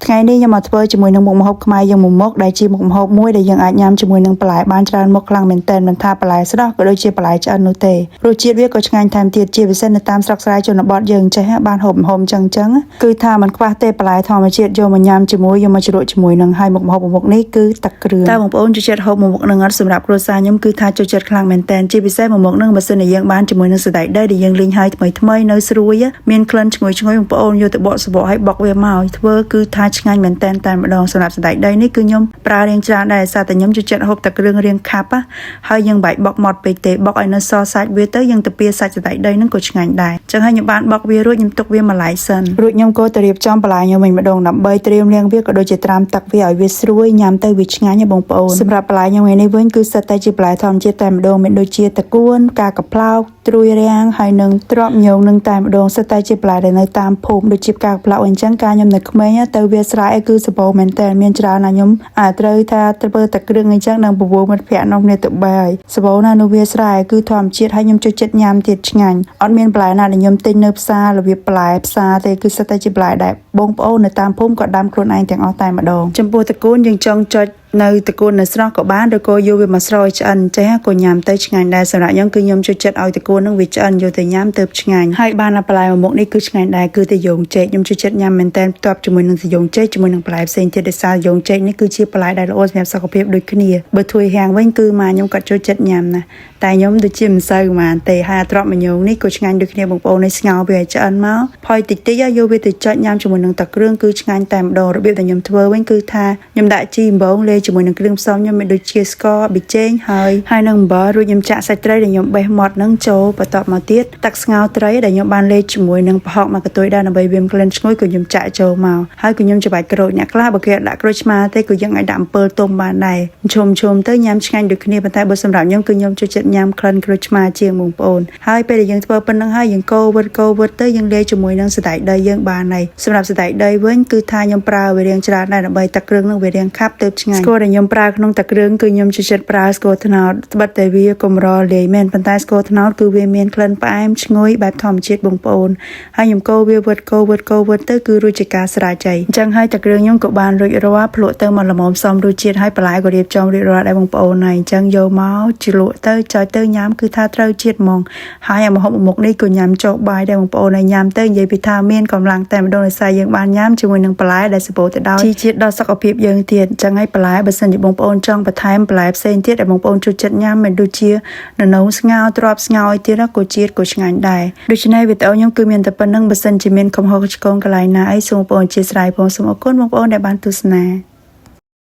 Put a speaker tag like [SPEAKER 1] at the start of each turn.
[SPEAKER 1] ថ្ងៃនេះខ្ញុំមកធ្វើជាមួយនឹងមុខម្ហូបខ្មែរយ៉ាងមុខដែលជាមុខម្ហូបមួយដែលយើងអាចញ៉ាំជាមួយនឹងបន្លែបានច្រើនមុខខ្លាំងមែនទែនមិនថាបន្លែស្រស់ក៏ដូចជាបន្លែឆ្អិននោះទេរសជាតិវាក៏ឆ្ងាញ់ថែមទៀតជាពិសេសនៅតាមស្រុកស្រែជនបទយើងចេះបានហូបម្ហូបចឹងគឺថាมันខ្វះទេបន្លែធម្មជាតិយកមកញ៉ាំជាមួយយកមកជ្រក់ជាមួយនឹងហើយមុខម្ហូបមុខនេះគឺទឹកគ្រឿងតើបងប្អូនចូលចិត្តហូបមុខនឹងអត់សម្រាប់គ្រួសារខ្ញុំគឺថាចូលចិត្តខ្លាំងមែនទែនជាពិសេសមុខនឹងបើសិនជាយើងបានជាមួយនឹងសណ្តែកដីដែលយើងលីងហើយថ្មីនៅស្រួយមានក្លិនឈ្ងុយបងប្អូនយកទៅបកសបកឲ្យបុកវាមកធ្វើគឺថាឆ្ងាញ់មែនទែនតែម្ដងសម្រាប់សណ្តែកដីនេះគឺខ្ញុំប្រើរៀងច្រើនដែរសារតែខ្ញុំចូលចិត្តហូបតែគ្រឿងរៀងខាប់ហើយយើងបែកបុកម៉ត់ពេកទេបុកឲ្យនៅសសាច់វាទៅយើងទៅពីសាច់សណ្តែកដីហ្នឹងក៏ឆ្ងាញ់ដែរចឹងហើយខ្ញុំបានបុកវារួចខ្ញុំទុកវាមួយឡែកសិនរួចខ្ញុំក៏ទៅរៀបចំបន្លែខ្ញុំវិញម្ដងដើម្បីត្រៀមលាងវាក៏ដូចជាត្រាំទឹកវាឲ្យវាស្រួយញ៉ាំទៅវាឆ្ងាញ់បងប្អូនសម្រាប់បន្លែខ្ញុំនេះវិញគឺសិតតែជាបន្លែធម្មជាតិតែម្ដងមានដូចជាតកួនផ្កាកផ្លោកត្រួយរាំងហើយនឹងត្រប់ញងនឹងតែម្ដងសិតតែជាបន្លែដែលនៅតាមភូមិដូចជាផ្កាកផ្លោកអញ្ចឹងការខ្ញុំនៅក្មេងទៅវាស្រែគឺសបោមែនតើមានច្រើនណាស់ខ្ញុំត្រូវថាធ្វើតែគ្រឿងអញ្ចឹងនឹងប្រវោមិត្តភ័ក្ដិនោះគ្នាទៅបាយសបោណានៅវាស្រែគឺធម្មជាតិហើយខ្ញុំចូលចិត្តញ៉ាំទៀតឆ្ងាញ់អត់មានបន្លែណាដែលខ្ញុំទិញនៅផ្សាររបៀបបន្លែផ្សារទេគឺសិតតែជាបន្លែដែលបងប្អូននៅតាមភូមិក៏ដាំខ្លួនឯងទាំងអស់តែម្ដងចំពោះតកូនយើងចង់ចុចនៅតកូននៅស្រស់ក៏បានឬក៏យកវាមកស្រោយឆ្អិនចេះក៏ញ៉ាំទៅឆ្ងាញ់ដែរសម្រាប់ខ្ញុំគឺខ្ញុំចូលចិត្តឲ្យតកូននឹងវាឆ្អិនយកទៅញ៉ាំទៅឆ្ងាញ់ហើយបានបន្លែមុខនេះគឺឆ្ងាញ់ដែរគឺតាយ៉ងចេកខ្ញុំចូលចិត្តញ៉ាំមែនតើផ្ទាប់ជាមួយនឹងតាយ៉ងចេកជាមួយនឹងបន្លែផ្សេងទៀតដោយសារតាយ៉ងចេកនេះគឺជាបន្លែដែលល្អសម្រាប់សុខភាពដូចគ្នាបើធ្វើហាងវិញគឺម៉ាខ្ញុំក៏ចូលចិត្តញ៉ាំណាតែខ្ញុំដូចជាមិនសូវប៉ុន្មានទេហើយត្រប់មញងនេះក៏ឆ្ងាញ់ដូចគ្នាបងប្អូននេះស្ងោរវាឆ្អិនមកផុយតិចយកវាទៅចុចញ៉ាំជាមួយនឹងទឹកគ្រឿងគឺឆ្ងាញ់តែម្ដងរបៀបដែលខ្ញុំធ្វើវិញគឺថាខ្ញុំដាក់ជីអំបូងលេជាមួយនឹងគ្រឿងផ្សំខ្ញុំមានដូចជាស្ករប៊ីចេងហើយនឹងអំបិលរួចខ្ញុំចាក់សាច់ត្រីដែលខ្ញុំបេះម៉ត់នឹងចូលបន្តមកទៀតទឹកស្ងោរត្រីដែលខ្ញុំបានលេជាមួយនឹងប្រហុកមួយកន្ទុយដែរដើម្បីវាមានក្លិនឈ្ងុយក៏ខ្ញុំចាក់ចូលមកហើយក៏ខ្ញុំច្របាច់ក្រូចអ្នកខ្លះបើគេដាក់ក្រូចឆ្មាទេក៏យើងអាចដាក់អំពិលទុំបានដែរឈុំទៅញ៉ាំឆ្ងាញ់ដូចគ្នាប៉ុន្តែបើសម្រាប់ខ្ញុំគឺខ្ញុំចូលចិត្តញ៉ាំក្លិនក្រូចឆ្មាជាងបងប្អូនហើយពេលដែលយើងធ្វើប៉ុណ្្នឹងហើយយើងកូរវិតទៅយើងលាយជាមួយនឹងសណ្តែកដីយើងបានហើយសម្រាប់សណ្តែកដីវិញគឺថាខ្ញុំប្រើវារៀងច្រើនដែរដើម្បីទឹកគ្រឿងនឹងវារៀងខាប់ទៅឆ្ងាញ់ស្ករដែលខ្ញុំប្រើក្នុងទឹកគ្រឿងគឺខ្ញុំចូលចិត្តប្រើស្ករត្នោតត្បិតតែវាកម្រលាយមែនប៉ុន្តែស្ករត្នោតគឺវាមានក្លិនផ្អែមឈ្ងុយបែបធម្មជាតិបងប្អូនហើយខ្ញុំកូរវាវិតទៅគឺរួចជាការស្រេចហើយអញ្ចឹងហើយទឹកគ្រឿងខ្ញុំក៏បានរួចរាល់ភ្លក់ទៅមកល្មមសមរសជាតិហើយបន្លែក៏រៀបចំរួចរាល់ដែរបងប្អូនហើយអញ្ចឹងយកមកជ្រលក់ទៅចុចទៅញ៉ាំគឺថាត្រូវជាតិហ្មងហើយម្ហូបមុខនេះក៏ញ៉ាំចុះបាយដែរបងប្អូនហើយញ៉ាំទៅនិយាយពីថាមានកម្លាំងតែម្ដងដោយសារយើងបានញ៉ាំជាមួយនឹងបន្លែដែលសម្បូរទៅដោយជីជាតិដល់សុខភាពយើងទៀតអញ្ចឹងហើយបន្លែបើសិនជាបងប្អូនចង់បន្ថែមបន្លែផ្សេងទៀតដែលបងប្អូនចូលចិត្តញ៉ាំមានដូចជាននងស្ងោរត្រប់ស្ងោរទៀតក៏ជាតិក៏ឆ្ងាញ់ដែរដូច្នេះវីដេអូខ្ញុំគឺមានតែប៉ុណ្្នឹងបើសិនជាមានកំហុសឆ្គងកន្លែងណាអីសូមបងប្អូនអធិស្ឋានផងសូមអរគុណបងប្អូនដែលបានទស្សនា